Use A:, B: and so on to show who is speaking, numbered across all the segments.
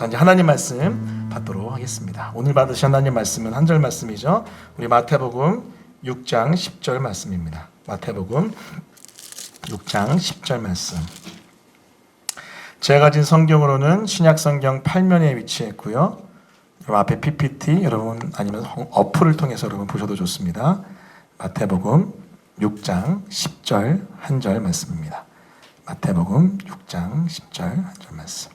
A: 자, 이제 하나님 말씀 받도록 하겠습니다. 오늘 받으신 하나님 말씀은 한 절 말씀이죠. 우리 마태복음 6장 10절 말씀입니다. 마태복음 6장 10절 말씀. 제가 가진 성경으로는 신약 성경 8면에 위치했고요. 앞에 PPT 여러분 아니면 어플을 통해서 여러분 보셔도 좋습니다. 마태복음 6장 10절 한 절 말씀입니다. 마태복음 6장 10절 한 절 말씀.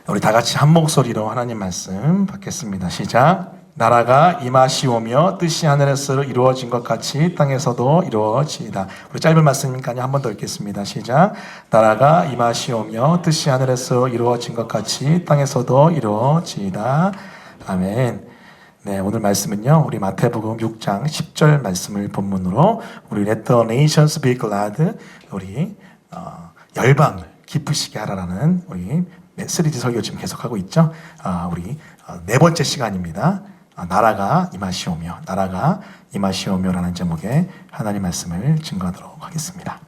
A: 우리 다 같이 한 목소리로 하나님 말씀 받겠습니다. 시작. 나라가 임하시오며 뜻이 하늘에서 이루어진 것 같이 땅에서도 이루어지이다. 우리 짧은 말씀이니까 한 번 더 읽겠습니다. 시작. 나라가 임하시오며 뜻이 하늘에서 이루어진 것 같이 땅에서도 이루어지이다. 아멘. 네, 오늘 말씀은요, 우리 마태복음 6장 10절 말씀을 본문으로 우리 Let the nations be glad, 우리 열방을 기쁘시게 하라라는 우리 3D 설교 지금 계속하고 있죠. 우리 네 번째 시간입니다. 나라가 임하시오며, 나라가 임하시오며라는 제목의 하나님 말씀을 증거하도록 하겠습니다.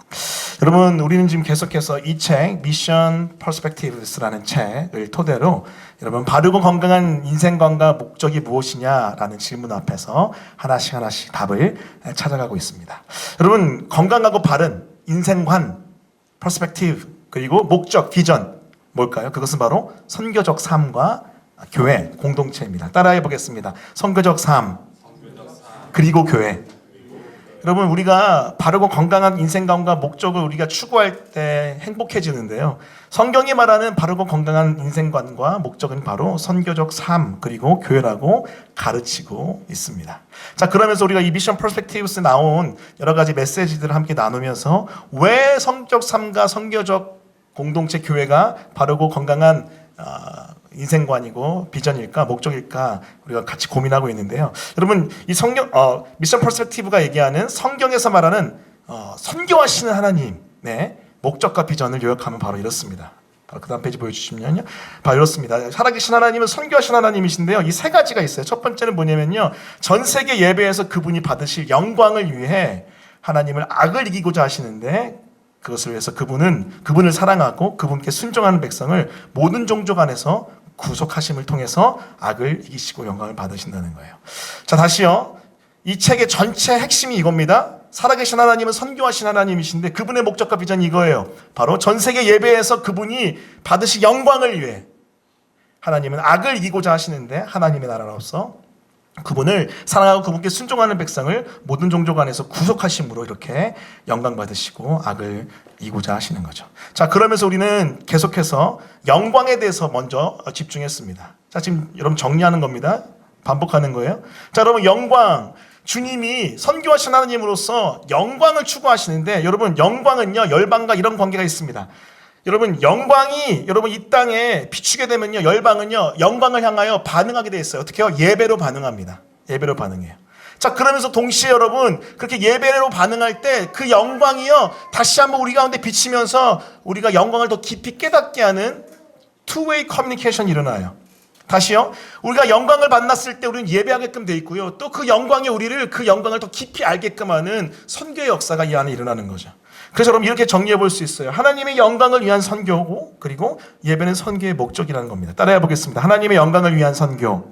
A: 여러분, 우리는 지금 계속해서 이 책 미션 퍼스펙티브스라는 책을 토대로 여러분 바르고 건강한 인생관과 목적이 무엇이냐라는 질문 앞에서 하나씩 답을 찾아가고 있습니다. 여러분, 건강하고 바른 인생관, 퍼스펙티브, 그리고 목적, 비전 뭘까요? 그것은 바로 선교적 삶과 교회, 공동체입니다. 따라해 보겠습니다. 선교적 삶, 그리고 교회. 여러분, 우리가 바르고 건강한 인생관과 목적을 우리가 추구할 때 행복해지는데요. 성경이 말하는 바르고 건강한 인생관과 목적은 바로 선교적 삶 그리고 교회라고 가르치고 있습니다. 자, 그러면서 우리가 이 미션 퍼스펙티브스에 나온 여러 가지 메시지들을 함께 나누면서 왜 성적 삶과 선교적 공동체 교회가 바르고 건강한 인생관이고 비전일까 목적일까 우리가 같이 고민하고 있는데요. 여러분, 이 성경 미션 퍼스펙티브가 얘기하는 성경에서 말하는 선교하시는 하나님, 네, 목적과 비전을 요약하면 바로 이렇습니다. 바로 그다음 페이지 보여주시면요, 바로 이렇습니다. 살아계신 하나님은 선교하신 하나님이신데요. 이 세 가지가 있어요. 첫 번째는 뭐냐면요, 전 세계 예배에서 그분이 받으실 영광을 위해 하나님을 악을 이기고자 하시는데, 그것을 위해서 그분을 사랑하고 그분께 순종하는 백성을 모든 종족 안에서 구속하심을 통해서 악을 이기시고 영광을 받으신다는 거예요. 자, 다시요. 이 책의 전체 핵심이 이겁니다. 살아계신 하나님은 선교하신 하나님이신데 그분의 목적과 비전이 이거예요. 바로 전 세계 예배에서 그분이 받으실 영광을 위해 하나님은 악을 이기고자 하시는데 하나님의 나라로서 그분을 사랑하고 그분께 순종하는 백성을 모든 종족 안에서 구속하심으로 이렇게 영광 받으시고 악을 이기고자 하시는 거죠. 자, 그러면서 우리는 계속해서 영광에 대해서 먼저 집중했습니다. 자, 지금 여러분 정리하는 겁니다. 반복하는 거예요. 자, 여러분, 영광, 주님이 선교하신 하나님으로서 영광을 추구하시는데, 여러분, 영광은요 열방과 이런 관계가 있습니다. 여러분, 영광이 여러분 이 땅에 비추게 되면요, 열방은요 영광을 향하여 반응하게 돼 있어요. 어떻게 해요? 예배로 반응합니다. 예배로 반응해요. 자, 그러면서 동시에 여러분 그렇게 예배로 반응할 때 그 영광이요 다시 한번 우리 가운데 비치면서 우리가 영광을 더 깊이 깨닫게 하는 two-way 커뮤니케이션이 일어나요. 다시요, 우리가 영광을 만났을 때 우리는 예배하게끔 돼 있고요, 또 그 영광이 우리를 그 영광을 더 깊이 알게끔 하는 선교의 역사가 이 안에 일어나는 거죠. 그래서 여러분 이렇게 정리해 볼 수 있어요. 하나님의 영광을 위한 선교고, 그리고 예배는 선교의 목적이라는 겁니다. 따라해 보겠습니다. 하나님의 영광을 위한 선교,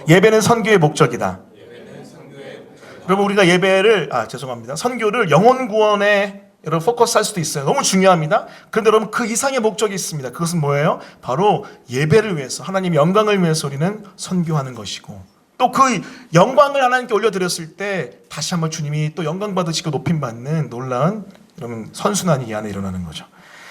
A: 예배는 선교의 목적이다. 여러분, 우리가 예배를 선교를 영혼 구원에 여러분 포커스할 수도 있어요. 너무 중요합니다. 그런데 여러분 그 이상의 목적이 있습니다. 그것은 뭐예요? 바로 예배를 위해서, 하나님의 영광을 위해서 우리는 선교하는 것이고, 또 그 영광을 하나님께 올려드렸을 때 다시 한번 주님이 또 영광 받으시고 높임 받는 놀라운 여러분 선순환이 이 안에 일어나는 거죠.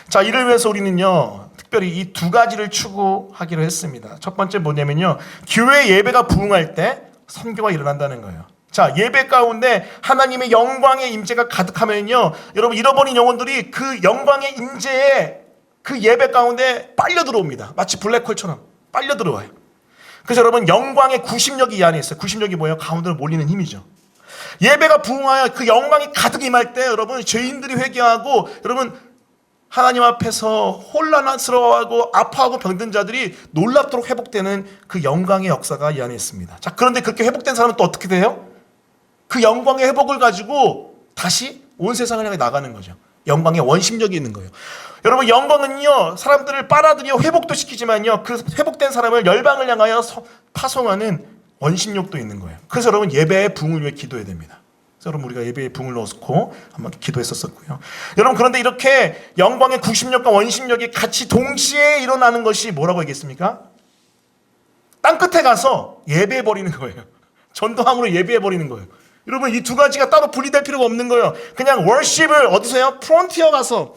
A: 자, 이를 위해서 우리는요 특별히 이 두 가지를 추구하기로 했습니다. 첫 번째 뭐냐면요, 교회 예배가 부흥할 때 선교가 일어난다는 거예요. 자, 예배 가운데 하나님의 영광의 임재가 가득하면요, 여러분 잃어버린 영혼들이 그 영광의 임재에 그 예배 가운데 빨려 들어옵니다. 마치 블랙홀처럼 빨려 들어와요. 그래서 여러분 영광의 구심력이 이 안에 있어요. 구심력이 뭐예요? 가운데로 몰리는 힘이죠. 예배가 부흥하여 그 영광이 가득 임할 때 여러분 죄인들이 회개하고, 여러분 하나님 앞에서 혼란스러워하고 아파하고 병든 자들이 놀랍도록 회복되는 그 영광의 역사가 이 안에 있습니다. 자, 그런데 그렇게 회복된 사람은 또 어떻게 돼요? 그 영광의 회복을 가지고 다시 온 세상을 향해 나가는 거죠. 영광의 원심력이 있는 거예요. 여러분, 영광은요 사람들을 빨아들여 회복도 시키지만요 그 회복된 사람을 열방을 향하여 파송하는 원심력도 있는 거예요. 그래서 여러분, 예배의 부흥을 위해 기도해야 됩니다. 그래서 여러분, 우리가 예배의 부흥을 넣고 한번 기도했었고요. 여러분, 그런데 이렇게 영광의 구심력과 원심력이 같이 동시에 일어나는 것이 뭐라고 얘기했습니까? 땅끝에 가서 예배해 버리는 거예요. 전도함으로 예배해 버리는 거예요. 여러분, 이 두 가지가 따로 분리될 필요가 없는 거예요. 그냥 월십을 어디서요? 프론티어로서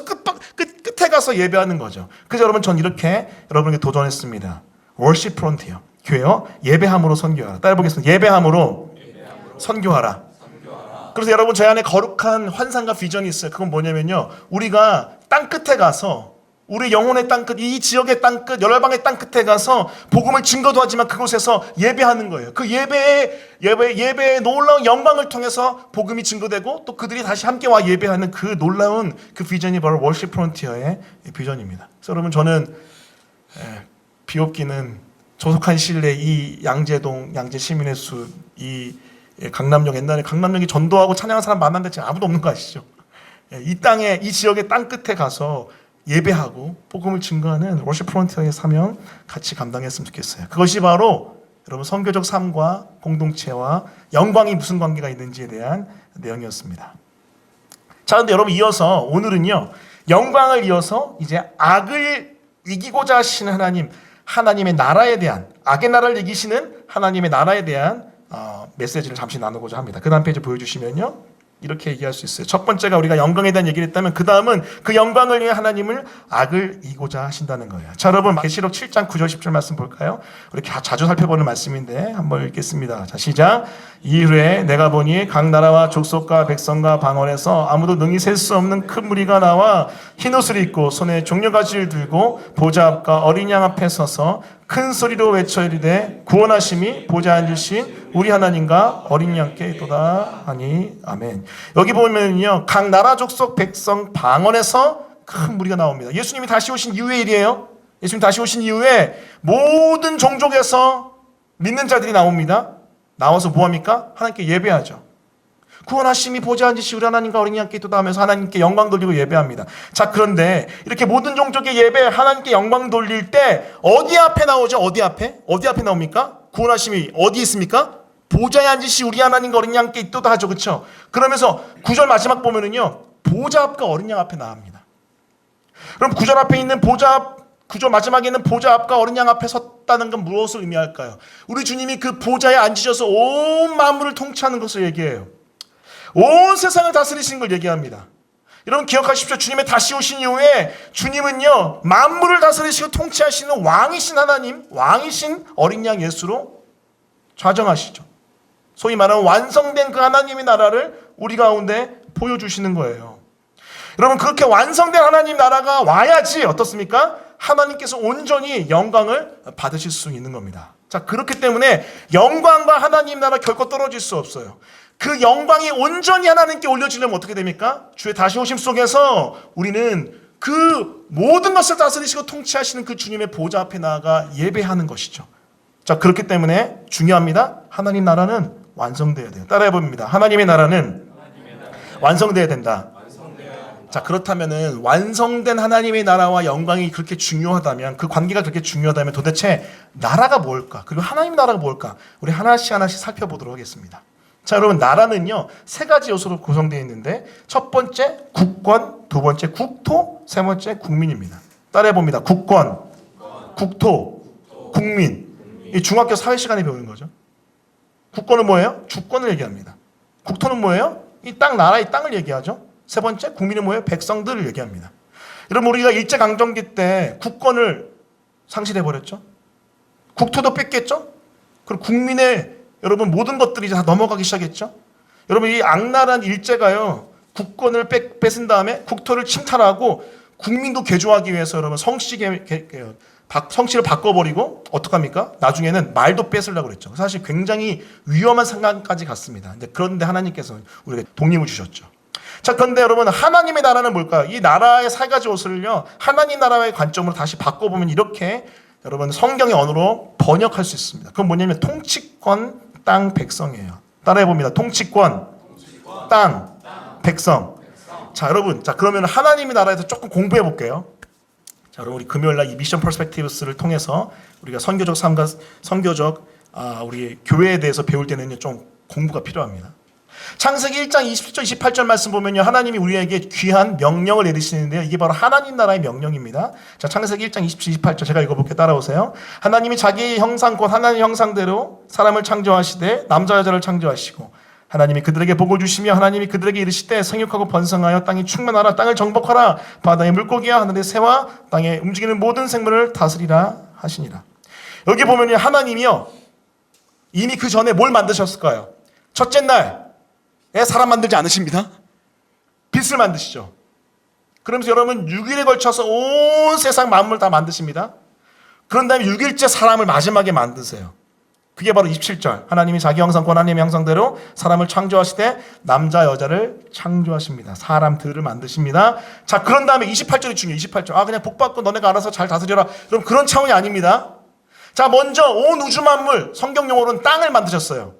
A: 끝에 가서 예배하는 거죠. 그래서 여러분, 전 이렇게 여러분에게 도전했습니다. 월십 프론티어. 교회요, 예배함으로 선교하라. 따라 보겠습니다. 예배함으로 선교하라. 그래서 여러분, 저희 안에 거룩한 환상과 비전이 있어요. 그건 뭐냐면요, 우리가 땅끝에 가서, 우리 영혼의 땅끝, 이 지역의 땅끝, 열방의 땅끝에 가서 복음을 증거도 하지만 그곳에서 예배하는 거예요. 그 예배의 놀라운 영광을 통해서 복음이 증거되고 또 그들이 다시 함께 와 예배하는 그 놀라운 그 비전이 바로 월십 프론티어의 비전입니다. 그래서 여러분, 저는 비옵기는 조속한 시일 내에 이 양재동, 양재 시민의 숲, 이 강남역, 옛날에 강남역이 전도하고 찬양하는 사람 만났는데 지금 아무도 없는 거 아시죠? 이 땅에, 이 지역의 땅끝에 가서 예배하고 복음을 증거하는 월십 프론티어의 사명 같이 감당했으면 좋겠어요. 그것이 바로 여러분, 선교적 삶과 공동체와 영광이 무슨 관계가 있는지에 대한 내용이었습니다. 자, 근데 여러분, 이어서 오늘은요, 영광을 이어서 이제 악을 이기고자 하시는 하나님의 나라에 대한, 악의 나라를 이기시는 하나님의 나라에 대한 메시지를 잠시 나누고자 합니다. 그 다음 페이지 보여주시면요, 이렇게 얘기할 수 있어요. 첫 번째가 우리가 영광에 대한 얘기를 했다면, 그 다음은 그 영광을 위해 하나님을 악을 이기고자 하신다는 거예요. 자, 여러분, 계시록 7장 9절 10절 말씀 볼까요? 우리 자주 살펴보는 말씀인데 한번 읽겠습니다. 자, 시작. 이후에 내가 보니 각 나라와 족속과 백성과 방언에서 아무도 능히 셀 수 없는 큰 무리가 나와 흰옷을 입고 손에 종려가지를 들고 보좌 앞과 어린 양 앞에 서서 큰 소리로 외쳐 이르되 구원하심이 보좌 앉으신 우리 하나님과 어린 양께 있도다 하니 아멘. 여기 보면요, 각 나라 족속 백성 방언에서 큰 무리가 나옵니다. 예수님이 다시 오신 이후의 일이에요. 예수님 다시 오신 이후에 모든 종족에서 믿는 자들이 나옵니다. 나와서 뭐합니까? 하나님께 예배하죠. 구원하심이 보좌 앉으신 우리 하나님과 어린 양께 있도다 하면서 하나님께 영광 돌리고 예배합니다. 자, 그런데 이렇게 모든 종족의 예배, 하나님께 영광 돌릴 때 어디 앞에 나오죠? 어디 앞에 나옵니까? 구원하심이 어디 있습니까? 보좌에 앉으신 우리 하나님과 어린 양께 있도다 하죠. 그렇죠? 그러면서 9절 마지막 보면은요, 보좌 앞과 어린 양 앞에 나옵니다. 그럼 9절 앞에 있는 구절 마지막에 있는 보좌 앞과 어린 양 앞에 섰다는 건 무엇을 의미할까요? 우리 주님이 그 보좌에 앉으셔서 온 만물을 통치하는 것을 얘기해요. 온 세상을 다스리신 걸 얘기합니다. 여러분, 기억하십시오. 주님의 다시 오신 이후에 주님은요, 만물을 다스리시고 통치하시는 왕이신 하나님, 왕이신 어린 양 예수로 좌정하시죠. 소위 말하는 완성된 그 하나님의 나라를 우리 가운데 보여주시는 거예요. 여러분, 그렇게 완성된 하나님 나라가 와야지 어떻습니까? 하나님께서 온전히 영광을 받으실 수 있는 겁니다. 자, 그렇기 때문에 영광과 하나님 나라 결코 떨어질 수 없어요. 그 영광이 온전히 하나님께 올려지려면 어떻게 됩니까? 주의 다시 오심 속에서 우리는 그 모든 것을 다스리시고 통치하시는 그 주님의 보좌 앞에 나아가 예배하는 것이죠. 자, 그렇기 때문에 중요합니다. 하나님 나라는 완성되어야 돼요. 따라해 봅니다. 하나님의 나라는 완성되어야 된다. 자, 그렇다면은 완성된 하나님의 나라와 영광이 그렇게 중요하다면, 그 관계가 그렇게 중요하다면 도대체 나라가 뭘까? 그리고 하나님 나라가 뭘까? 우리 하나씩 살펴보도록 하겠습니다. 자, 여러분, 나라는요, 세 가지 요소로 구성되어 있는데, 첫 번째 국권, 두 번째 국토, 세 번째 국민입니다. 따라해 봅니다. 국권, 국토, 국민. 이 중학교 사회 시간에 배우는 거죠. 국권은 뭐예요? 주권을 얘기합니다. 국토는 뭐예요? 이 땅, 나라의 땅을 얘기하죠. 세 번째 국민은 뭐예요? 백성들을 얘기합니다. 여러분, 우리가 일제강점기 때 국권을 상실해버렸죠. 국토도 뺏겼죠. 그리고 국민의 여러분 모든 것들이 다 넘어가기 시작했죠. 여러분, 이 악랄한 일제가요, 국권을 뺏은 다음에 국토를 침탈하고 국민도 개조하기 위해서 여러분 성씨를 바꿔버리고 어떡합니까? 나중에는 말도 뺏으려고 그랬죠. 사실 굉장히 위험한 상황까지 갔습니다. 그런데 하나님께서 우리에게 독립을 주셨죠. 자, 그런데 여러분, 하나님의 나라는 뭘까요? 이 나라의 세 가지 요소를요, 하나님 나라의 관점으로 다시 바꿔보면 이렇게 여러분 성경의 언어로 번역할 수 있습니다. 그건 뭐냐면 통치권, 땅, 백성이에요. 따라해 봅니다. 통치권, 땅, 백성. 자, 여러분, 자 그러면 하나님의 나라에서 조금 공부해 볼게요. 자, 여러분 우리 금요일 날 이 미션 퍼스펙티브스를 통해서 우리가 선교적 삶과 선교적 우리 교회에 대해서 배울 때는 좀 공부가 필요합니다. 창세기 1장 27절 28절 말씀 보면요, 하나님이 우리에게 귀한 명령을 내리시는데요, 이게 바로 하나님 나라의 명령입니다. 자, 창세기 1장 27, 28절 제가 읽어볼게요. 따라오세요. 하나님이 자기의 형상 곧 하나님의 형상대로 사람을 창조하시되 남자 여자를 창조하시고 하나님이 그들에게 복을 주시며 하나님이 그들에게 이르시되 생육하고 번성하여 땅이 충만하라, 땅을 정복하라, 바다의 물고기와 하늘의 새와 땅에 움직이는 모든 생물을 다스리라 하시니라. 여기 보면요, 하나님이요 이미 그 전에 뭘 만드셨을까요? 첫째 날에 사람 만들지 않으십니다. 빛을 만드시죠. 그러면서 여러분 6일에 걸쳐서 온 세상 만물을 다 만드십니다. 그런 다음에 6일째 사람을 마지막에 만드세요. 그게 바로 27절. 하나님이 자기 형상과 하나님의 형상대로 사람을 창조하시되 남자 여자를 창조하십니다. 사람들을 만드십니다. 자, 그런 다음에 28절이 중요해요. 28절. 그냥 복 받고 너네가 알아서 잘 다스려라. 그럼 그런 차원이 아닙니다. 자, 먼저 온 우주 만물, 성경 용어로는 땅을 만드셨어요.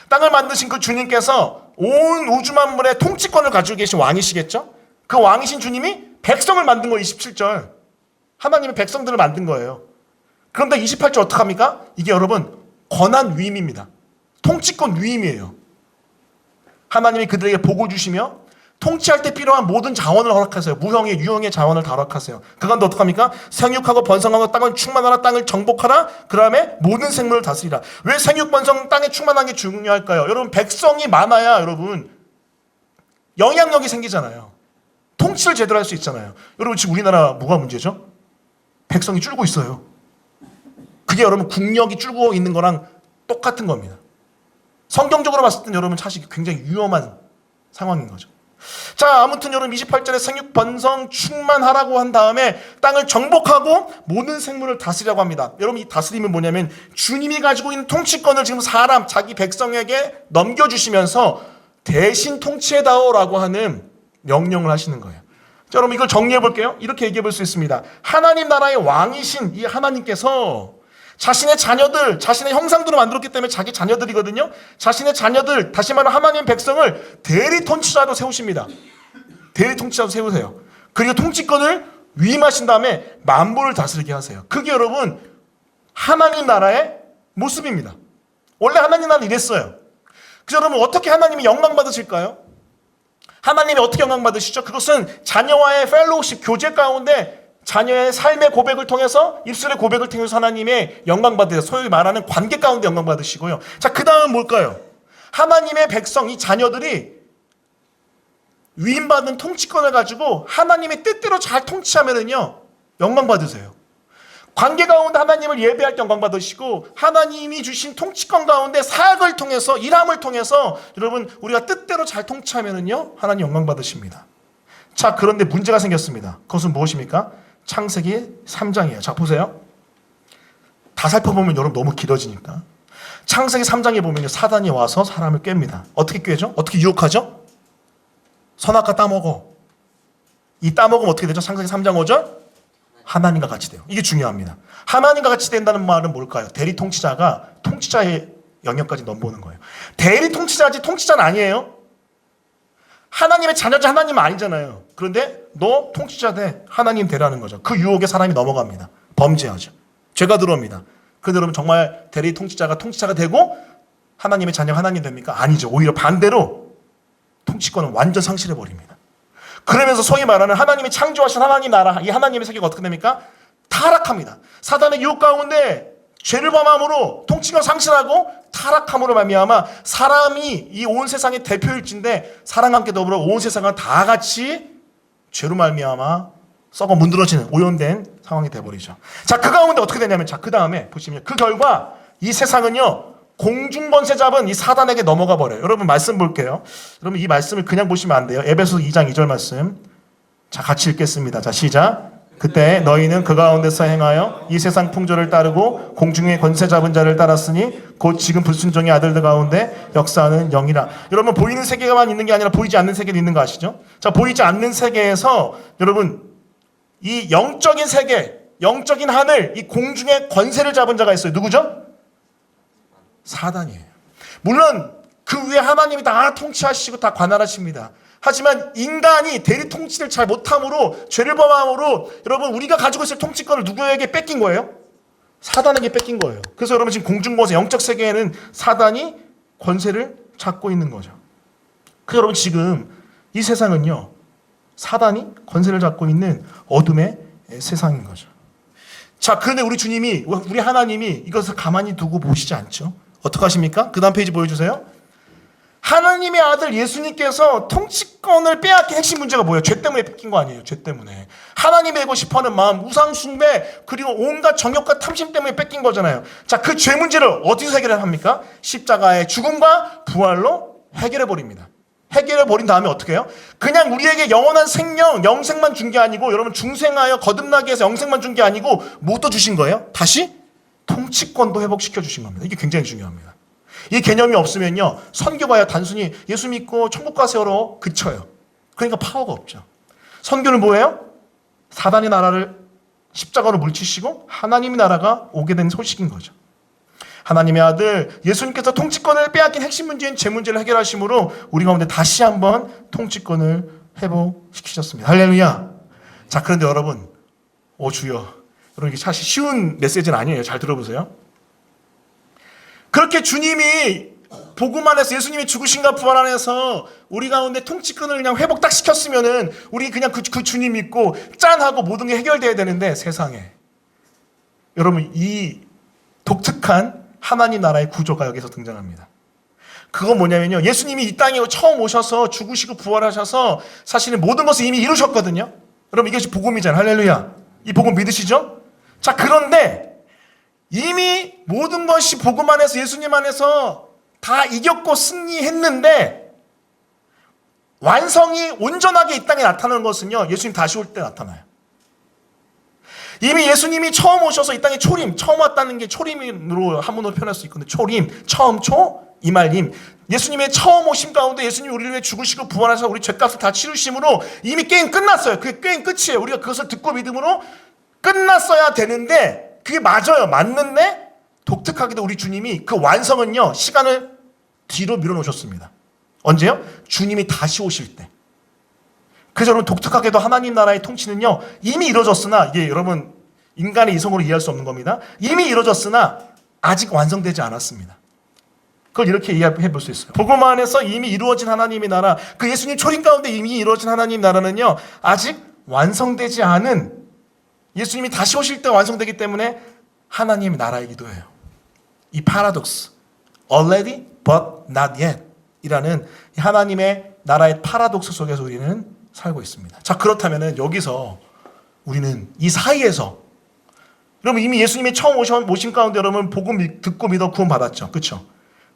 A: 땅을 만드신 그 주님께서 온 우주 만물의 통치권을 가지고 계신 왕이시겠죠? 그 왕이신 주님이 백성을 만든 거예요. 27절. 하나님의 백성들을 만든 거예요. 그런데 28절 어떡합니까? 이게 여러분 권한 위임입니다. 통치권 위임이에요. 하나님이 그들에게 복을 주시며 통치할 때 필요한 모든 자원을 허락하세요. 무형의 유형의 자원을 다 허락하세요. 그건데 어떡합니까? 생육하고 번성하고 땅을 충만하라, 땅을 정복하라, 그 다음에 모든 생물을 다스리라. 왜 생육 번성 땅에 충만한 게 중요할까요? 여러분 백성이 많아야 여러분 영향력이 생기잖아요. 통치를 제대로 할 수 있잖아요. 여러분 지금 우리나라 뭐가 문제죠? 백성이 줄고 있어요. 그게 여러분 국력이 줄고 있는 거랑 똑같은 겁니다. 성경적으로 봤을 땐 여러분 사실 굉장히 위험한 상황인 거죠. 자, 아무튼 여러분 28절에 생육 번성 충만하라고 한 다음에 땅을 정복하고 모든 생물을 다스리라고 합니다. 여러분 이 다스림은 뭐냐면 주님이 가지고 있는 통치권을 지금 사람 자기 백성에게 넘겨주시면서 대신 통치해다오라고 하는 명령을 하시는 거예요. 자, 여러분 이걸 정리해 볼게요. 이렇게 얘기해 볼 수 있습니다. 하나님 나라의 왕이신 이 하나님께서 자신의 자녀들, 자신의 형상대로 만들었기 때문에 자기 자녀들이거든요. 자신의 자녀들, 다시 말하면 하나님 백성을 대리 통치자로 세우십니다. 대리 통치자로 세우세요. 그리고 통치권을 위임하신 다음에 만물을 다스리게 하세요. 그게 여러분 하나님 나라의 모습입니다. 원래 하나님 나라는 이랬어요. 그래서 여러분 어떻게 하나님이 영광 받으실까요? 하나님이 어떻게 영광 받으시죠? 그것은 자녀와의 펠로우십, 교제 가운데 자녀의 삶의 고백을 통해서, 입술의 고백을 통해서 하나님의 영광 받으세요. 소위 말하는 관계 가운데 영광 받으시고요. 자, 그 다음은 뭘까요? 하나님의 백성, 이 자녀들이 위임받은 통치권을 가지고 하나님의 뜻대로 잘 통치하면은요 영광 받으세요. 관계 가운데 하나님을 예배할 때 영광 받으시고, 하나님이 주신 통치권 가운데 사역을 통해서, 일함을 통해서 여러분 우리가 뜻대로 잘 통치하면은요 하나님 영광 받으십니다. 자, 그런데 문제가 생겼습니다. 그것은 무엇입니까? 창세기 3장이에요. 자, 보세요. 다 살펴보면 여러분 너무 길어지니까. 창세기 3장에 보면 사단이 와서 사람을 깹니다. 어떻게 꿰죠? 어떻게 유혹하죠? 선악과 따먹어. 이 따먹으면 어떻게 되죠? 창세기 3장 5절? 하나님과 같이 돼요. 이게 중요합니다. 하나님과 같이 된다는 말은 뭘까요? 대리 통치자가 통치자의 영역까지 넘보는 거예요. 대리 통치자지 통치자는 아니에요. 하나님의 자녀자 하나님은 아니잖아요. 그런데 너 통치자 돼. 하나님 되라는 거죠. 그 유혹에 사람이 넘어갑니다. 범죄하죠. 죄가 들어옵니다. 그런데 여러분 정말 대리 통치자가 통치자가 되고 하나님의 자녀가 하나님 됩니까? 아니죠. 오히려 반대로 통치권은 완전 상실해버립니다. 그러면서 소위 말하는 하나님이 창조하신 하나님 나라, 이 하나님의 세계가 어떻게 됩니까? 타락합니다. 사단의 유혹 가운데 죄를 범함으로 통치권 상실하고 타락함으로 말미암아 사람이 이 온 세상의 대표일진데 사랑과 함께 더불어 온 세상을 다 같이 죄로 말미암아 썩어 문드러지는 오염된 상황이 돼버리죠. 자, 그 가운데 어떻게 되냐면, 자, 그 다음에 보시면 그 결과 이 세상은요 공중권세 잡은 이 사단에게 넘어가 버려요. 여러분 말씀 볼게요. 여러분 이 말씀을 그냥 보시면 안 돼요. 에베소서 2장 2절 말씀. 자, 같이 읽겠습니다. 자, 시작. 그때 너희는 그 가운데서 행하여 이 세상 풍조를 따르고 공중의 권세 잡은 자를 따랐으니 곧 지금 불순종의 아들들 가운데 역사하는 영이라. 여러분 보이는 세계가만 있는 게 아니라 보이지 않는 세계도 있는 거 아시죠? 자, 보이지 않는 세계에서 여러분 이 영적인 세계, 영적인 하늘, 이 공중의 권세를 잡은 자가 있어요. 누구죠? 사단이에요. 물론 그 위에 하나님이 다 통치하시고 다 관할하십니다. 하지만 인간이 대리 통치를 잘 못함으로, 죄를 범함으로 여러분 우리가 가지고 있을 통치권을 누구에게 뺏긴 거예요? 사단에게 뺏긴 거예요. 그래서 여러분 지금 공중권세, 영적 세계에는 사단이 권세를 잡고 있는 거죠. 그래서 여러분 지금 이 세상은요, 사단이 권세를 잡고 있는 어둠의 세상인 거죠. 자, 그런데 우리 주님이, 우리 하나님이 이것을 가만히 두고 보시지 않죠. 어떻게 하십니까? 그 다음 페이지 보여주세요. 하나님의 아들 예수님께서 통치권을 빼앗긴 핵심 문제가 뭐예요? 죄 때문에 뺏긴 거 아니에요. 죄 때문에. 하나님 되고 싶어하는 마음, 우상 숭배, 그리고 온갖 정욕과 탐심 때문에 뺏긴 거잖아요. 자, 그 죄 문제를 어디서 해결을 합니까? 십자가의 죽음과 부활로 해결해 버립니다. 해결해 버린 다음에 어떻게 해요? 그냥 우리에게 영원한 생명, 영생만 준 게 아니고, 여러분 중생하여 거듭나게 해서 영생만 준 게 아니고 뭐 또 주신 거예요? 다시 통치권도 회복시켜 주신 겁니다. 이게 굉장히 중요합니다. 이 개념이 없으면요, 선교가요 단순히 예수 믿고 천국 가세요로 그쳐요. 그러니까 파워가 없죠. 선교는 뭐예요? 사단의 나라를 십자가로 물리치시고 하나님의 나라가 오게 된 소식인 거죠. 하나님의 아들 예수님께서 통치권을 빼앗긴 핵심 문제인 죄 문제를 해결하심으로 우리 가운데 다시 한번 통치권을 회복시키셨습니다. 할렐루야. 자, 그런데 여러분, 주여, 여러분 이게 사실 쉬운 메시지는 아니에요. 잘 들어보세요. 그렇게 주님이 복음 안에서, 예수님이 죽으신가 부활 안에서 우리 가운데 통치권을 그냥 회복 딱 시켰으면은 우리 그냥 그 주님 믿고 짠 하고 모든 게 해결돼야 되는데, 세상에 여러분 이 독특한 하나님 나라의 구조가 여기서 등장합니다. 그건 뭐냐면요, 예수님이 이 땅에 처음 오셔서 죽으시고 부활하셔서 사실은 모든 것을 이미 이루셨거든요. 여러분 이것이 복음이잖아요. 할렐루야. 이 복음 믿으시죠? 자, 그런데 이미 모든 것이 복음 안에서, 예수님 안에서 다 이겼고 승리했는데, 완성이 온전하게 이 땅에 나타나는 것은요, 예수님 다시 올 때 나타나요. 이미 예수님이 처음 오셔서 이 땅에 초림, 처음 왔다는 게 초림으로 한문으로 표현할 수 있거든요. 초림, 처음, 이말림. 예수님의 처음 오심 가운데 예수님이 우리를 위해 죽으시고 부활하셔서 우리 죄값을 다 치르심으로 이미 게임 끝났어요. 그게 게임 끝이에요. 우리가 그것을 듣고 믿음으로 끝났어야 되는데, 그게 맞아요. 맞는데 독특하게도 우리 주님이 그 완성은요, 시간을 뒤로 밀어놓으셨습니다. 언제요? 주님이 다시 오실 때. 그래서 여러분 독특하게도 하나님 나라의 통치는요, 이미 이루어졌으나, 이게 여러분 인간의 이성으로 이해할 수 없는 겁니다. 이미 이루어졌으나 아직 완성되지 않았습니다. 그걸 이렇게 이해해 볼 수 있어요. 복음 안에서 이미 이루어진 하나님의 나라, 그 예수님 초림 가운데 이미 이루어진 하나님 나라는요, 아직 완성되지 않은, 예수님이 다시 오실 때 완성되기 때문에 하나님의 나라이기도 해요. 이 파라독스, already but not yet 이라는 하나님의 나라의 파라독스 속에서 우리는 살고 있습니다. 자, 그렇다면 여기서 우리는 이 사이에서, 여러분 이미 예수님이 처음 오신 가운데 여러분 복음 듣고 믿어 구원 받았죠. 그렇죠?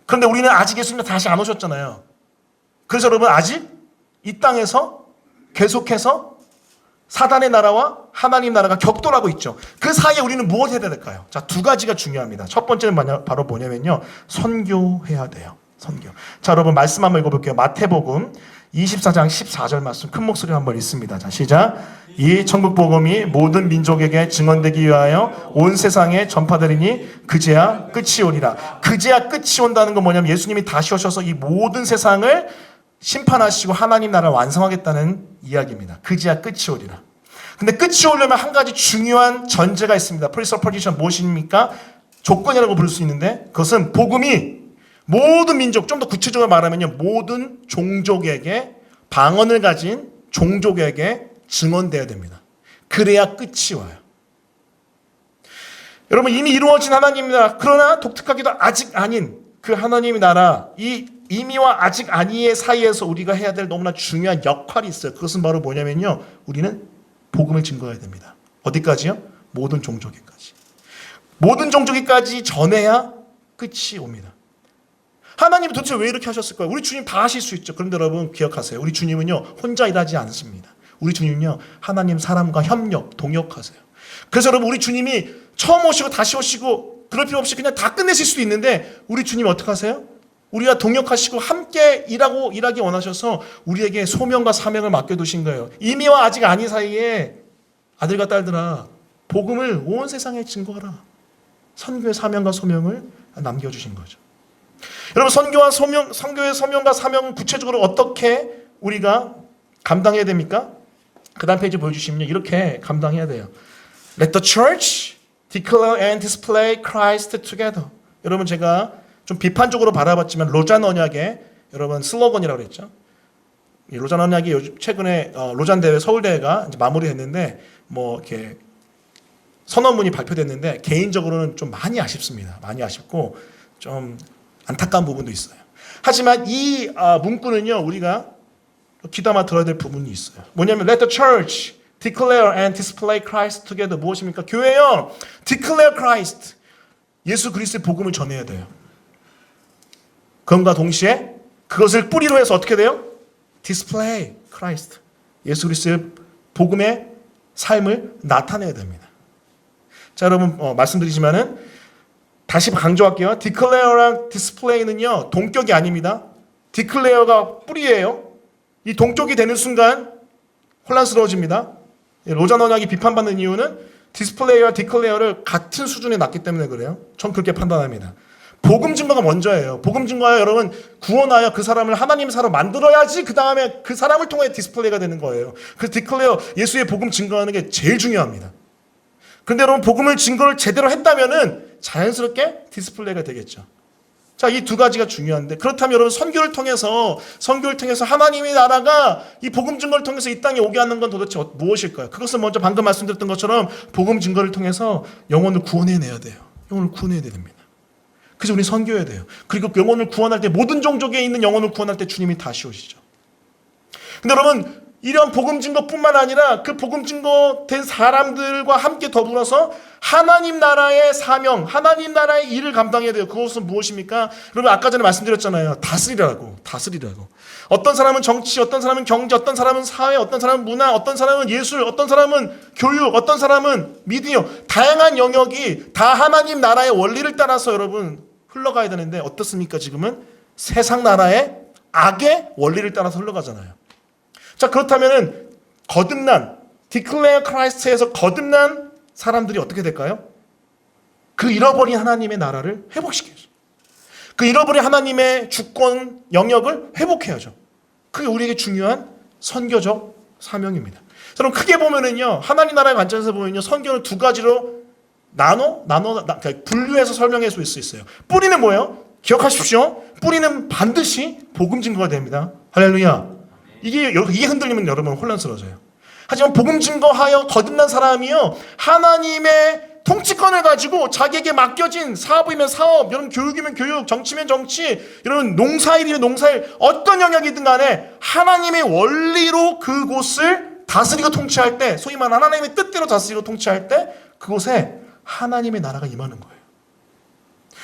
A: 그런데 우리는 아직 예수님이 다시 안 오셨잖아요. 그래서 여러분 아직 이 땅에서 계속해서 사단의 나라와 하나님 나라가 격돌하고 있죠. 그 사이에 우리는 무엇을 해야 될까요? 자, 두 가지가 중요합니다. 첫 번째는 바로 뭐냐면요, 선교해야 돼요. 선교. 자, 여러분 말씀 한번 읽어볼게요. 마태복음 24장 14절 말씀 큰 목소리로 한번 읽습니다. 자, 시작. 이 천국 복음이 모든 민족에게 증언되기 위하여 온 세상에 전파되리니 그제야 끝이 오리라. 그제야 끝이 온다는 건 뭐냐면 예수님이 다시 오셔서 이 모든 세상을 심판하시고 하나님 나라를 완성하겠다는 이야기입니다. 그제야 끝이 오리라. 근데 끝이 오려면 한 가지 중요한 전제가 있습니다. 프리서포지션 무엇입니까? 조건이라고 부를 수 있는데, 그것은 복음이 모든 민족, 좀 더 구체적으로 말하면요, 모든 종족에게, 방언을 가진 종족에게 증언되어야 됩니다. 그래야 끝이 와요. 여러분 이미 이루어진 하나님의 나라, 그러나 독특하게도 아직 아닌 그 하나님의 나라, 이 이미와 아직 아니의 사이에서 우리가 해야 될 너무나 중요한 역할이 있어요. 그것은 바로 뭐냐면요, 우리는 복음을 증거해야 됩니다. 어디까지요? 모든 종족에까지. 모든 종족에까지 전해야 끝이 옵니다. 하나님이 도대체 왜 이렇게 하셨을까요? 우리 주님 다 하실 수 있죠. 그런데 여러분 기억하세요. 우리 주님은요, 혼자 일하지 않습니다. 우리 주님은요, 하나님 사람과 협력, 동역하세요. 그래서 여러분 우리 주님이 처음 오시고 다시 오시고 그럴 필요 없이 그냥 다 끝내실 수도 있는데, 우리 주님 어떻게 하세요? 우리가 동역하시고 함께 일하기 원하셔서 우리에게 소명과 사명을 맡겨두신 거예요. 이미와 아직 아니 사이에 아들과 딸들아, 복음을 온 세상에 증거하라. 선교의 사명과 소명을 남겨주신 거죠. 여러분 선교의 소명과 사명은 구체적으로 어떻게 우리가 감당해야 됩니까? 그 다음 페이지 보여주시면 이렇게 감당해야 돼요. Let the church declare and display Christ together. 여러분 제가 좀 비판적으로 바라봤지만 로잔 언약의 여러분 슬로건이라고 그랬죠. 이 로잔 언약이 요즘 최근에 로잔 대회 서울 대회가 이제 마무리됐는데 뭐 이렇게 선언문이 발표됐는데 개인적으로는 좀 많이 아쉽습니다. 많이 아쉽고 좀 안타까운 부분도 있어요. 하지만 이 문구는요 우리가 귀담아 들어야 될 부분이 있어요. 뭐냐면 Let the church declare and display Christ together. 무엇입니까? 교회요 declare Christ. 예수 그리스도의 복음을 전해야 돼요. 그럼과 동시에 그것을 뿌리로 해서 어떻게 돼요? display Christ. 예수 그리스도의 복음의 삶을 나타내야 됩니다. 자 여러분 말씀드리지만은 다시 강조할게요. declare랑 display는요 동격이 아닙니다. declare가 뿌리예요. 이 동격이 되는 순간 혼란스러워집니다. 로잔 언약이 비판받는 이유는 디스플레이와 디클레어를 같은 수준에 놨기 때문에 그래요. 전 그렇게 판단합니다. 복음 증거가 먼저예요. 복음 증거하여 여러분 구원하여 그 사람을 하나님의 사람으로 만들어야지 그 다음에 그 사람을 통해 디스플레이가 되는 거예요. 그래서 디클레어 예수의 복음 증거하는 게 제일 중요합니다. 그런데 여러분 복음을 증거를 제대로 했다면은 자연스럽게 디스플레이가 되겠죠. 자, 이 두 가지가 중요한데 그렇다면 여러분 선교를 통해서 하나님의 나라가 이 복음 증거를 통해서 이 땅에 오게 하는 건 도대체 무엇일까요? 그것은 먼저 방금 말씀드렸던 것처럼 복음 증거를 통해서 영혼을 구원해내야 돼요. 영혼을 구원해야 됩니다. 그래서 우리 선교해야 돼요. 그리고 영혼을 구원할 때 모든 종족에 있는 영혼을 구원할 때 주님이 다시 오시죠. 근데 여러분 이런 복음 증거뿐만 아니라 그 복음 증거 된 사람들과 함께 더불어서 하나님 나라의 사명, 하나님 나라의 일을 감당해야 돼요. 그것은 무엇입니까? 여러분 아까 전에 말씀드렸잖아요. 다스리라고. 어떤 사람은 정치, 어떤 사람은 경제, 어떤 사람은 사회, 어떤 사람은 문화, 어떤 사람은 예술, 어떤 사람은 교육, 어떤 사람은 미디어. 다양한 영역이 다 하나님 나라의 원리를 따라서 여러분 흘러가야 되는데 어떻습니까? 지금은 세상 나라의 악의 원리를 따라서 흘러가잖아요. 자 그렇다면은 거듭난 Declare Christ에서 거듭난 사람들이 어떻게 될까요? 그 잃어버린 하나님의 나라를 회복시켜야죠. 그 잃어버린 하나님의 주권 영역을 회복해야죠. 그게 우리에게 중요한 선교적 사명입니다. 그럼 크게 보면은요 하나님 나라의 관점에서 보면요 선교는 두 가지로 분류해서 설명할 수 있어요. 뿌리는 뭐예요? 기억하십시오. 뿌리는 반드시 복음 증거가 됩니다. 할렐루야. 이게 흔들리면 여러분 혼란스러워져요. 하지만 복음 증거하여 거듭난 사람이요 하나님의 통치권을 가지고 자기에게 맡겨진 사업이면 사업, 여러분 교육이면 교육, 정치면 정치, 여러분 농사일이면 농사일, 어떤 영역이든 간에 하나님의 원리로 그곳을 다스리고 통치할 때, 소위 말하는 하나님의 뜻대로 다스리고 통치할 때 그곳에 하나님의 나라가 임하는 거예요.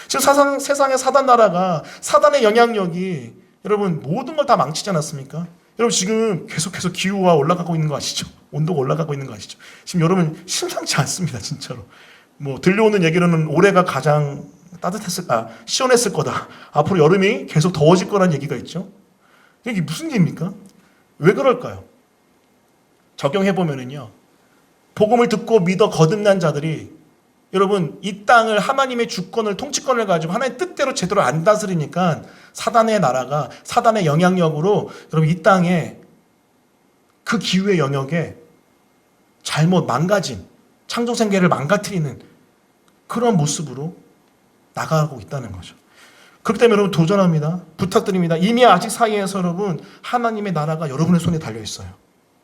A: 지금 세상의 사단 나라가, 사단의 영향력이 여러분 모든 걸 다 망치지 않았습니까? 여러분 지금 계속해서 기후가 올라가고 있는 거 아시죠? 온도가 올라가고 있는 거 아시죠? 지금 여러분 심상치 않습니다, 진짜로. 뭐 들려오는 얘기로는 올해가 가장 시원했을 거다. 앞으로 여름이 계속 더워질 거라는 얘기가 있죠. 이게 무슨 얘기입니까? 왜 그럴까요? 적용해 보면은요, 복음을 듣고 믿어 거듭난 자들이 여러분 이 땅을 하나님의 주권을 통치권을 가지고 하나님의 뜻대로 제대로 안 다스리니까 사단의 나라가 사단의 영향력으로 여러분 이 땅에 그 기후의 영역에 잘못 망가진 창조생계를 망가뜨리는 그런 모습으로 나가고 있다는 거죠. 그렇기 때문에 여러분 도전합니다. 부탁드립니다. 이미 아직 사이에서 여러분 하나님의 나라가 여러분의 손에 달려 있어요.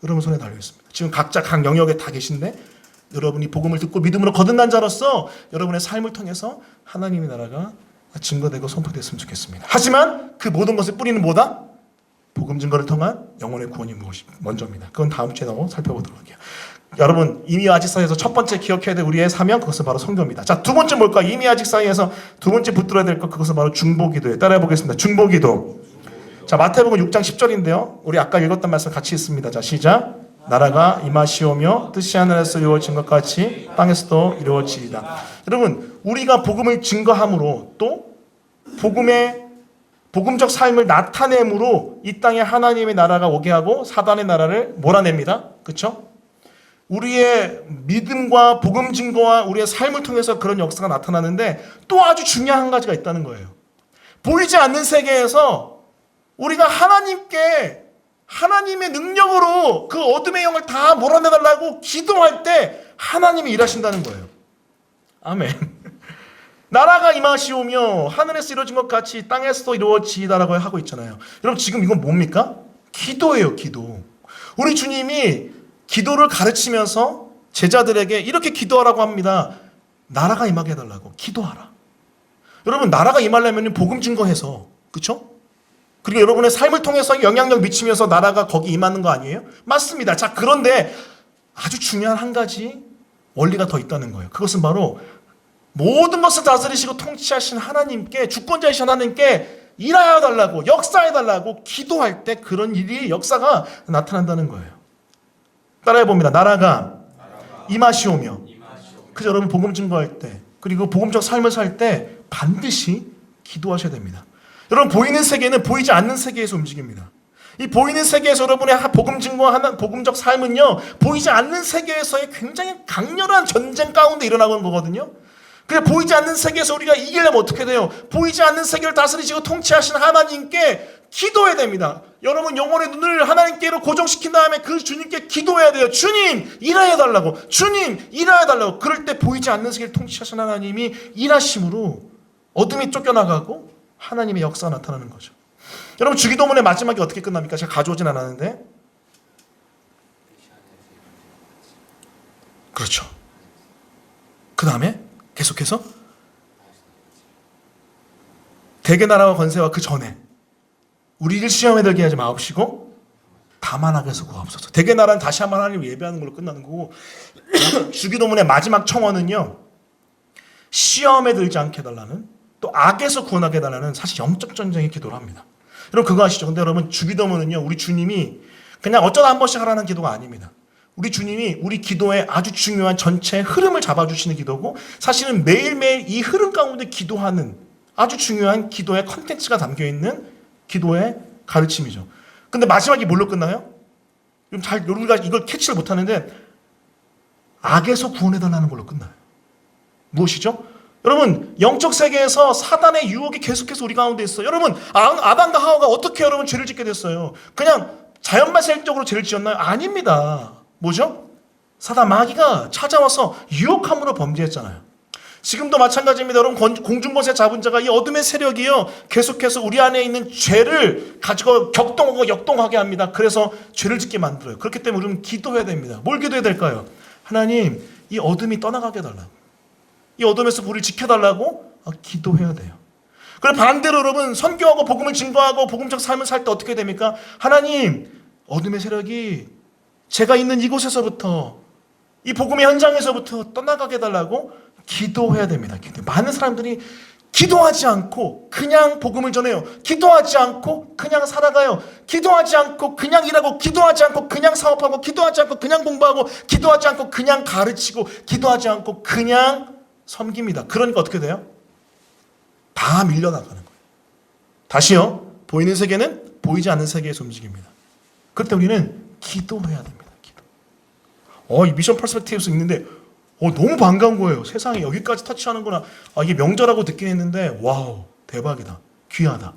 A: 여러분 손에 달려 있습니다. 지금 각자 각 영역에 다 계신데 여러분이 복음을 듣고 믿음으로 거듭난 자로서 여러분의 삶을 통해서 하나님의 나라가 증거되고 선포됐으면 좋겠습니다. 하지만 그 모든 것의 뿌리는 뭐다? 복음 증거를 통한 영혼의 구원이 무엇이 먼저입니다. 그건 다음 주에 살펴보도록 할게요. 여러분 이미 아직 사이에서 첫 번째 기억해야 될 우리의 사명, 그것은 바로 선교입니다. 자, 두 번째 뭘까요? 이미 아직 사이에서 두 번째 붙들어야 될 것, 그것은 바로 중보기도예요. 따라해 보겠습니다. 중보기도. 자, 마태복음 6장 10절인데요. 우리 아까 읽었던 말씀 같이 읽습니다. 자, 시작. 나라가 임하시오며 뜻이 하늘에서 이루어진 것 같이 땅에서도 이루어지리다. 여러분 우리가 복음을 증거함으로 또 복음적 삶을 나타냄으로 이 땅에 하나님의 나라가 오게 하고 사단의 나라를 몰아냅니다. 그렇죠? 우리의 믿음과 복음 증거와 우리의 삶을 통해서 그런 역사가 나타나는데 또 아주 중요한 한 가지가 있다는 거예요. 보이지 않는 세계에서 우리가 하나님께 하나님의 능력으로 그 어둠의 영을 다 몰아내달라고 기도할 때 하나님이 일하신다는 거예요. 아멘. 나라가 임하시오며 하늘에서 이루어진 것 같이 땅에서도 이루어지다라고 하고 있잖아요. 여러분 지금 이건 뭡니까? 기도예요. 기도. 우리 주님이 기도를 가르치면서 제자들에게 이렇게 기도하라고 합니다. 나라가 임하게 해달라고 기도하라. 여러분 나라가 임하려면 복음 증거해서, 그렇죠? 그리고 여러분의 삶을 통해서 영향력 미치면서 나라가 거기 임하는 거 아니에요? 맞습니다. 자, 그런데 아주 중요한 한 가지 원리가 더 있다는 거예요. 그것은 바로 모든 것을 다스리시고 통치하신 하나님께, 주권자이신 하나님께 일하여 달라고, 역사해 달라고 기도할 때 그런 일이, 역사가 나타난다는 거예요. 따라해 봅니다. 나라가 임하시오며. 그래서 여러분 복음 증거할 때, 그리고 복음적 삶을 살 때 반드시 기도하셔야 됩니다. 여러분 보이는 세계는 보이지 않는 세계에서 움직입니다. 이 보이는 세계에서 여러분의 복음 증거하는 복음적 삶은요, 보이지 않는 세계에서의 굉장히 강렬한 전쟁 가운데 일어나는 거거든요. 그래 보이지 않는 세계에서 우리가 이기려면 어떻게 돼요? 보이지 않는 세계를 다스리시고 통치하신 하나님께 기도해야 됩니다. 여러분 영혼의 눈을 하나님께로 고정시킨 다음에 그 주님께 기도해야 돼요. 주님 일하여 달라고, 주님 일하여 달라고. 그럴 때 보이지 않는 세계를 통치하신 하나님이 일하심으로 어둠이 쫓겨나가고 하나님의 역사가 나타나는 거죠. 여러분 주기도문의 마지막이 어떻게 끝납니까? 제가 가져오진 않았는데, 그렇죠. 그 다음에 계속해서 대개 나라와 권세와 그 전에 우리를 시험에 들게 하지 마옵시고 다만 악에서 구하옵소서. 대개 나라는 다시 한번 하나님을 예배하는 걸로 끝나는 거고, 주기도문의 마지막 청원은요, 시험에 들지 않게 해달라는, 또 악에서 구원하게 해달라는, 사실 영적 전쟁의 기도를 합니다. 여러분 그거 아시죠? 근데 여러분 주기도문은요, 우리 주님이 그냥 어쩌다 한 번씩 하라는 기도가 아닙니다. 우리 주님이 우리 기도의 아주 중요한 전체 흐름을 잡아주시는 기도고, 사실은 매일매일 이 흐름 가운데 기도하는 아주 중요한 기도의 컨텐츠가 담겨있는 기도의 가르침이죠. 근데 마지막이 뭘로 끝나요? 우리가 이걸 캐치를 못하는데 악에서 구원해달라는 걸로 끝나요. 무엇이죠? 여러분 영적 세계에서 사단의 유혹이 계속해서 우리 가운데 있어요. 여러분 아담과 하와가 어떻게 여러분 죄를 짓게 됐어요? 그냥 자연발생적으로 죄를 지었나요? 아닙니다. 뭐죠? 사단 마귀가 찾아와서 유혹함으로 범죄했잖아요. 지금도 마찬가지입니다. 여러분 공중권세 잡은 자가 이 어둠의 세력이요, 계속해서 우리 안에 있는 죄를 가지고 격동하고 역동하게 합니다. 그래서 죄를 짓게 만들어요. 그렇기 때문에 우리는 기도해야 됩니다. 뭘 기도해야 될까요? 하나님 이 어둠이 떠나가게 해달라고, 이 어둠에서 우리를 지켜달라고 기도해야 돼요. 그리고 반대로 여러분 선교하고 복음을 증거하고 복음적 삶을 살 때 어떻게 됩니까? 하나님 어둠의 세력이 제가 있는 이곳에서부터, 이 복음의 현장에서부터 떠나가게 해달라고 기도해야 됩니다. 많은 사람들이 기도하지 않고 그냥 복음을 전해요. 기도하지 않고 그냥 살아가요. 기도하지 않고 그냥 일하고, 기도하지 않고 그냥 사업하고, 기도하지 않고 그냥 공부하고, 기도하지 않고 그냥 가르치고, 기도하지 않고 그냥 섬깁니다. 그러니까 어떻게 돼요? 다 밀려나가는 거예요. 다시요, 보이는 세계는 보이지 않는 세계에서 움직입니다. 그럴 때 우리는 기도해야 됩니다. 기도. 이 미션 퍼스펙티브스 있는데 너무 반가운 거예요. 세상에 여기까지 터치하는구나. 이게 명절하고 듣긴 했는데 와우 대박이다. 귀하다.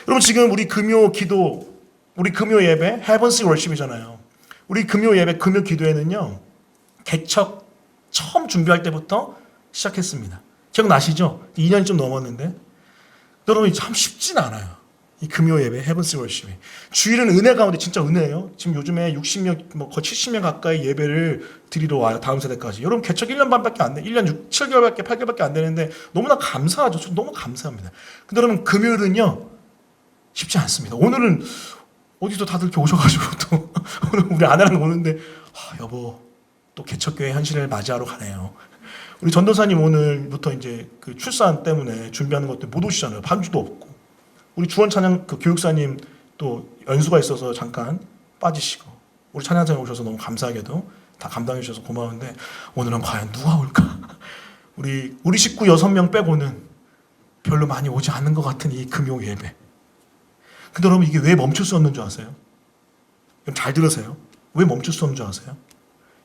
A: 여러분 지금 우리 금요 기도, 우리 금요 예배 헤븐스 월십이잖아요. 우리 금요 예배, 금요 기도회는요, 개척 처음 준비할 때부터 시작했습니다. 기억나시죠? 2년이 좀 넘었는데 여러분 참 쉽진 않아요. 이 금요 예배 헤븐스 월십이 주일은 은혜 가운데 진짜 은혜예요. 지금 요즘에 60명 거의 70명 가까이 예배를 드리러 와요. 다음 세대까지. 여러분 개척 1년 반밖에 안 돼. 1년 7개월밖에 8개월밖에 안 되는데 너무나 감사하죠. 저 너무 감사합니다. 근데 여러분 금요일은요 쉽지 않습니다. 오늘은 어디서 다들 이렇게 오셔가지고 또 오늘 우리 아내랑 오는데 여보 또 개척교회 현실을 맞이하러 가네요. 우리 전도사님 오늘부터 이제 그 출산 때문에 준비하는 것들 못 오시잖아요. 반주도 없고. 우리 주원 찬양 그 교육사님 또 연수가 있어서 잠깐 빠지시고, 우리 찬양장에 오셔서 너무 감사하게도 다 감당해 주셔서 고마운데 오늘은 과연 누가 올까? 우리 식구 6명 빼고는 별로 많이 오지 않는 것 같은 이 금요 예배. 근데 여러분 이게 왜 멈출 수 없는 줄 아세요? 잘 들으세요. 왜 멈출 수 없는 줄 아세요?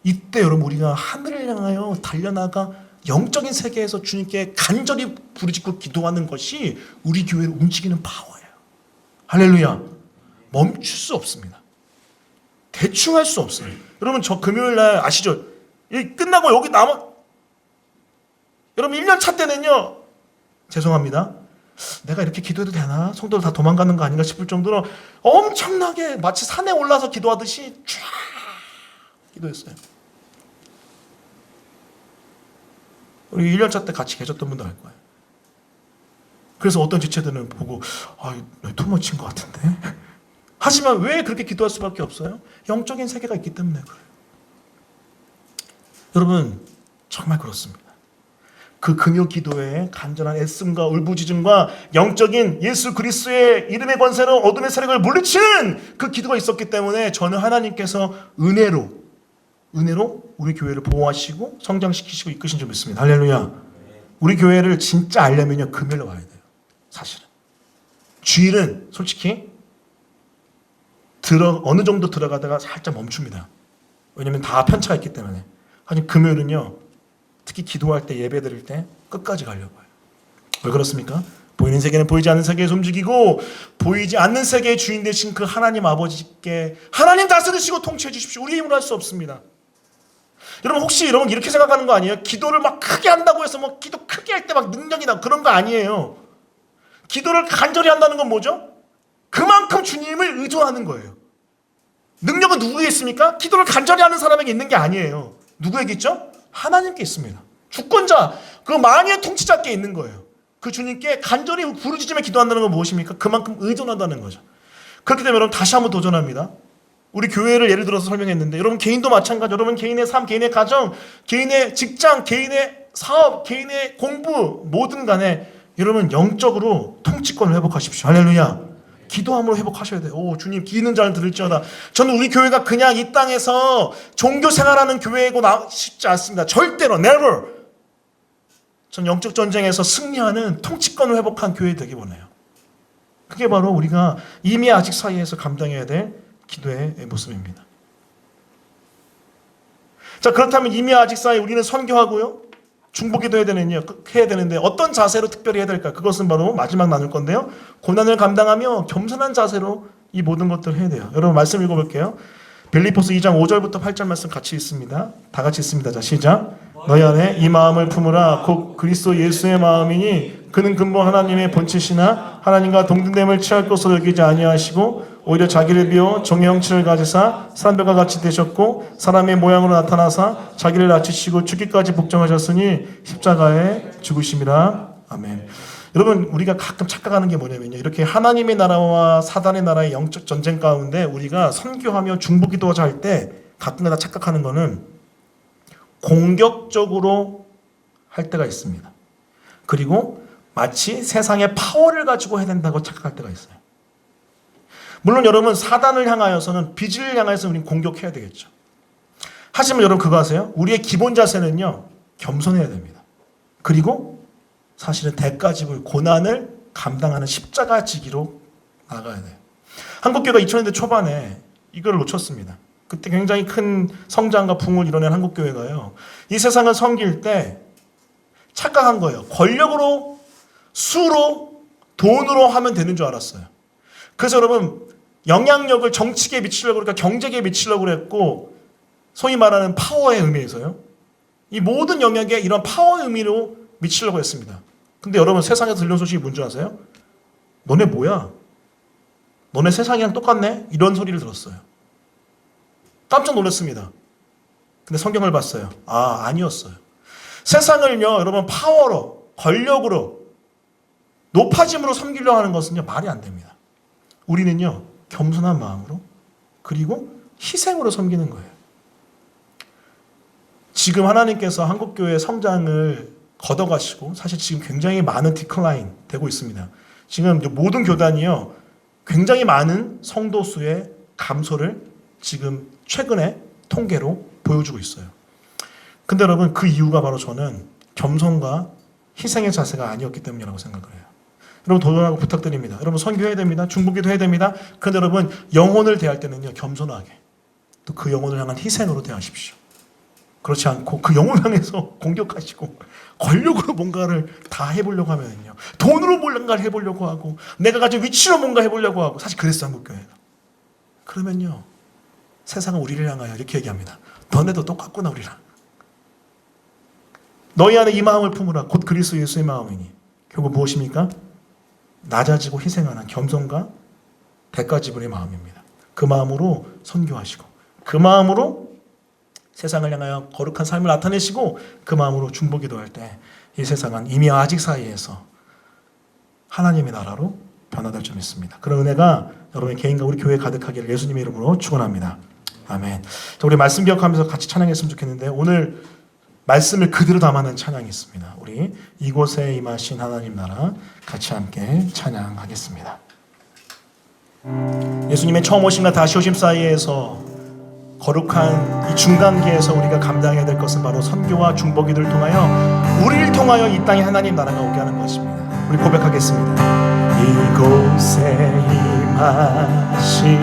A: 이때 여러분 우리가 하늘을 향하여 달려나가 영적인 세계에서 주님께 간절히 부르짖고 기도하는 것이 우리 교회를 움직이는 파워예요. 할렐루야. 멈출 수 없습니다. 대충 할 수 없어요. 여러분 저 금요일 날 아시죠? 끝나고 여기 남아 여러분 1년 차 때는요. 죄송합니다. 내가 이렇게 기도해도 되나? 성도들 다 도망가는 거 아닌가 싶을 정도로 엄청나게 마치 산에 올라서 기도하듯이 쫙 기도했어요. 우리 1년 차 때 같이 계셨던 분도 알 거예요. 그래서 어떤 지체들은 보고 투머치인 것 같은데. 하지만 왜 그렇게 기도할 수밖에 없어요? 영적인 세계가 있기 때문에 그래요. 여러분 정말 그렇습니다. 그 금요 기도에 간절한 애씀과 울부짖음과 영적인 예수 그리스도의 이름의 권세로 어둠의 세력을 물리치는 그 기도가 있었기 때문에 저는 하나님께서 은혜로 우리 교회를 보호하시고 성장시키시고 이끄신 줄 믿습니다. 할렐루야. 우리 교회를 진짜 알려면요 금요일에 와야 돼요. 사실은 주일은 솔직히 어느 정도 들어가다가 살짝 멈춥니다. 왜냐하면 다 편차가 있기 때문에. 하지만 금요일은요 특히 기도할 때 예배 드릴 때 끝까지 가려고 해요. 왜 그렇습니까? 보이는 세계는 보이지 않는 세계에서 움직이고 보이지 않는 세계의 주인 되신 그 하나님 아버지께 하나님 다스리시고 통치해 주십시오. 우리 힘으로 할 수 없습니다. 여러분 혹시 여러분 이렇게 생각하는 거 아니에요? 기도를 막 크게 한다고 해서 뭐 기도 크게 할 때 막 능력이 나 그런 거 아니에요. 기도를 간절히 한다는 건 뭐죠? 그만큼 주님을 의존하는 거예요. 능력은 누구에게 있습니까? 기도를 간절히 하는 사람에게 있는 게 아니에요. 누구에게 있죠? 하나님께 있습니다. 주권자, 그 만유의 통치자께 있는 거예요. 그 주님께 간절히 부르짖으며 기도한다는 건 무엇입니까? 그만큼 의존한다는 거죠. 그렇기 때문에 여러분 다시 한번 도전합니다. 우리 교회를 예를 들어서 설명했는데 여러분 개인도 마찬가지. 여러분 개인의 삶, 개인의 가정, 개인의 직장, 개인의 사업, 개인의 공부 뭐든 간에 여러분 영적으로 통치권을 회복하십시오. 할렐루야. 기도함으로 회복하셔야 돼요. 오, 주님 기는 자를 들을지어다. 저는 우리 교회가 그냥 이 땅에서 종교 생활하는 교회고 싶지 않습니다. 절대로 never. 전 영적 전쟁에서 승리하는 통치권을 회복한 교회 되기 원해요. 그게 바로 우리가 이미 아직 사이에서 감당해야 될 기도의 모습입니다. 자, 그렇다면 이미 아직 사이 우리는 선교하고요. 중보기도 해야 되는데 어떤 자세로 특별히 해야 될까? 그것은 바로 마지막 나눌 건데요. 고난을 감당하며 겸손한 자세로 이 모든 것들을 해야 돼요. 여러분 말씀 읽어볼게요. 빌립보서 2장 5절부터 8절 말씀 같이 읽습니다. 다 같이 읽습니다. 자, 시작. 너희 안에 이 마음을 품으라. 곧 그리스도 예수의 마음이니 그는 근본 하나님의 본체시나 하나님과 동등됨을 취할 것으로 여기지 아니하시고 오히려 자기를 비워 종의 형체를 가지사 사람들과 같이 되셨고 사람의 모양으로 나타나사 자기를 낮추시고 죽기까지 복종하셨으니 십자가에 죽으심이라. 아멘. 여러분 우리가 가끔 착각하는 게 뭐냐면요. 이렇게 하나님의 나라와 사단의 나라의 영적 전쟁 가운데 우리가 선교하며 중보기도하자 할 때 가끔가다 착각하는 거는 공격적으로 할 때가 있습니다. 그리고 마치 세상의 파워를 가지고 해야 된다고 착각할 때가 있어요. 물론 여러분 사단을 향하여서는 비질을 향해서 우리는 공격해야 되겠죠. 하지만 여러분 그거 아세요? 우리의 기본 자세는요. 겸손해야 됩니다. 그리고 사실은 대가지불 고난을 감당하는 십자가 지기로 나가야 돼요. 한국교회가 2000년대 초반에 이걸 놓쳤습니다. 그때 굉장히 큰 성장과 붕을 이뤄낸 한국교회가요. 이 세상을 섬길 때 착각한 거예요. 권력으로, 수로, 돈으로 하면 되는 줄 알았어요. 그래서 여러분 영향력을 정치계에 미치려고 그러니까 경제계에 미치려고 그랬고 소위 말하는 파워의 의미에서요. 이 모든 영역에 이런 파워의 의미로 미치려고 했습니다. 근데 여러분 세상에서 들려온 소식이 뭔지 아세요? 너네 뭐야? 너네 세상이랑 똑같네? 이런 소리를 들었어요. 깜짝 놀랐습니다. 근데 성경을 봤어요. 아니었어요. 세상을요, 여러분 파워로, 권력으로, 높아짐으로 섬기려 하는 것은요, 말이 안 됩니다. 우리는요, 겸손한 마음으로, 그리고 희생으로 섬기는 거예요. 지금 하나님께서 한국교회의 성장을 걷어가시고, 사실 지금 굉장히 많은 디클라인 되고 있습니다. 지금 모든 교단이요, 굉장히 많은 성도 수의 감소를 지금 최근에 통계로 보여주고 있어요. 근데 여러분 그 이유가 바로 저는 겸손과 희생의 자세가 아니었기 때문이라고 생각을 해요. 여러분 도전하고 부탁드립니다. 여러분 선교해야 됩니다. 중보기도 해야 됩니다. 그런데 여러분 영혼을 대할 때는요 겸손하게 또 그 영혼을 향한 희생으로 대하십시오. 그렇지 않고 그 영혼을 향해서 공격하시고 권력으로 뭔가를 다 해보려고 하면요 돈으로 뭔가를 해보려고 하고 내가 가진 위치로 뭔가 해보려고 하고 사실 그랬어요 한국교회가. 그러면요, 세상은 우리를 향하여 이렇게 얘기합니다. 너네도 똑같구나 우리랑. 너희 안에 이 마음을 품으라. 곧 그리스도 예수의 마음이니. 결국 무엇입니까? 낮아지고 희생하는 겸손과 대가 지불의 마음입니다. 그 마음으로 선교하시고, 그 마음으로 세상을 향하여 거룩한 삶을 나타내시고, 그 마음으로 중보기도할 때 이 세상은 이미 아직 사이에서 하나님의 나라로 변화될 줄 믿습니다. 그런 은혜가 여러분의 개인과 우리 교회에 가득하기를 예수님의 이름으로 축원합니다. 아멘. 자, 우리 말씀 기억하면서 같이 찬양했으면 좋겠는데, 오늘 말씀을 그대로 담아낸 찬양이 있습니다. 우리 이곳에 임하신 하나님 나라 같이 함께 찬양하겠습니다. 예수님의 처음 오심과 다시 오심 사이에서 거룩한 이 중간기에서 우리가 감당해야 될 것은 바로 선교와 중보기도를 통하여, 우리를 통하여 이 땅에 하나님 나라가 오게 하는 것입니다. 우리 고백하겠습니다. 이곳에 임하신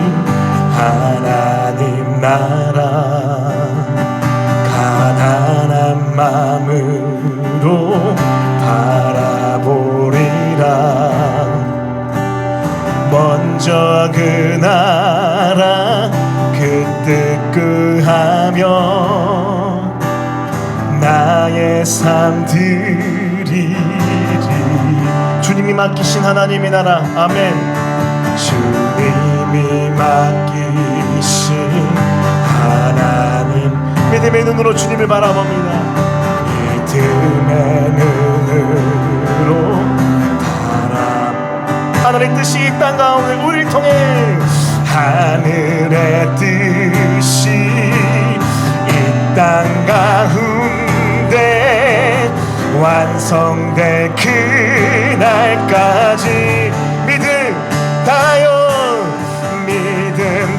A: 하나님 나라 가난한 마음으로 바라보리라. 먼저 그 나라 그 뜻 구하며 나의 삶 드리리. 주님이 맡기신 하나님의 나라. 아멘. 주님이 맡기신 하나님. 믿음의 눈으로 주님을 바라봅니다. 믿음의 눈으로 하늘의 뜻이 이 땅 가운데 우리를 통해, 하늘의 뜻이 이 땅 가운데 완성될 그날까지 믿음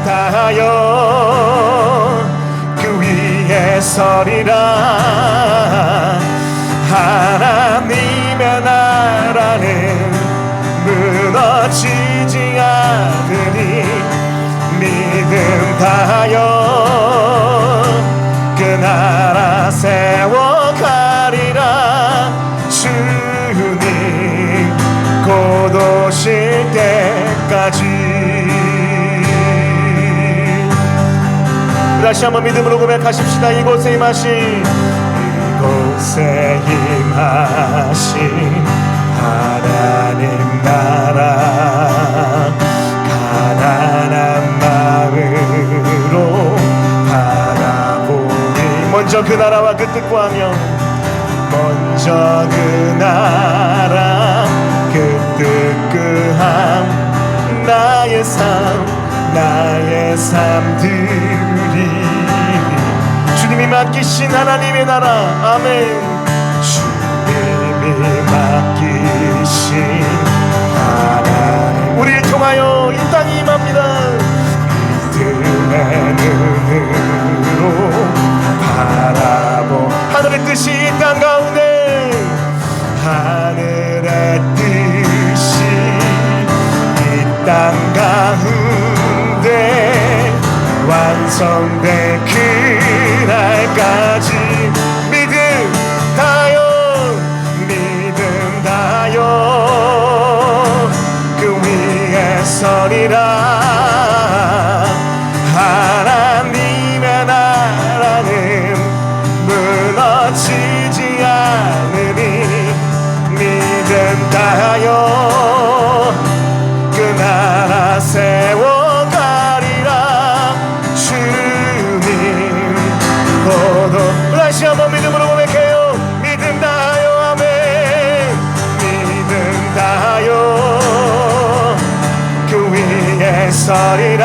A: 다하여 그 위에 서리라. 하나님의 나라는 무너지지 않으니 믿음 다하여 그 나라 세워가리라. 주님 곧 오실 때까지. 다시 한번 믿음으로 고백하십시다. 이곳에 임하신 하나님 나라 가난한 마음으로 바라보니. 먼저 그 나라와 그 뜻 구하며, 먼저 그 나라 그 뜻 구함 나의 삶 드리리. 주님이 맡기신 하나님의 나라. 아멘. 맡기신 하나님 우리를 통하여 이 땅이 임합니다. 믿음의 눈으로 바라보 하늘의 뜻이 이 땅 가운데, 하늘의 뜻이 이 땅 가운데 완성된 그날까지 믿음 다요 그 위에 서리라. 하나님의 나라는 무너지지 않으니 믿음 다하여 그 나라 세워가리라. 주님 고도. 다시 한번 믿음으로 고백해요. 믿음 다하여. 아멘. 그 위에 서리라.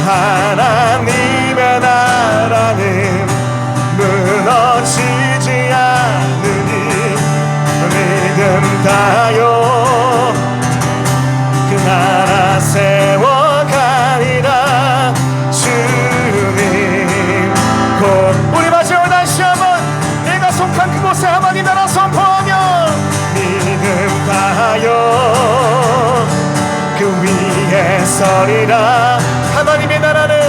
A: 하나님의 나라는 무너지지 않으니 믿음 다하여 그 나라 세워가리라. 주님 곧. 우리 마지막으로 다시 한번 내가 속한 그곳에 하나님 나라 선포하며 믿음 다하여 그 위에 서리라. 하나님의 나라는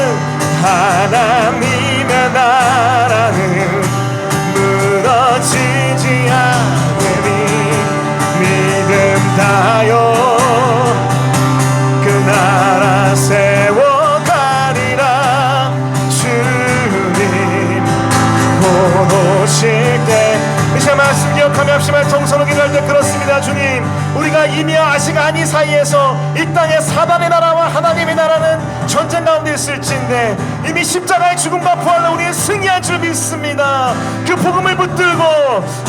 A: 무너지지 않으니 믿음 다하여 그 나라 참여합시면 통성으로 기도할 때 그렇습니다. 주님, 우리가 이미와 아직 아니 사이에서 이 땅에 사단의 나라와 하나님의 나라는 전쟁 가운데 있을진데 이미 십자가의 죽음과 부활로 우리는 승리한 줄 믿습니다. 그 복음을 붙들고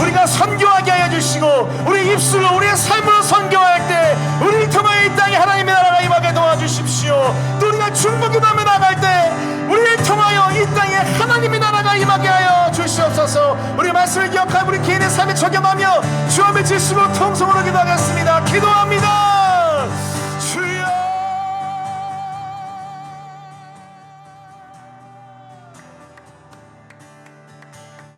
A: 우리가 선교하게 하여 주시고 우리 입술로 우리의 삶으로 선교할 때 우리를 통하여 이 땅에 하나님의 나라가 임하게 도와주십시오. 또 우리가 중보기도하며 나갈 때 우리를 통하여 이 땅에 하나님의 나라가 임하게 하여 주시옵소서. 우리 말씀을 기억하여 우리 개인의 삶에 적용하며 주함을 지시고 통성으로 기도하겠습니다. 기도합니다.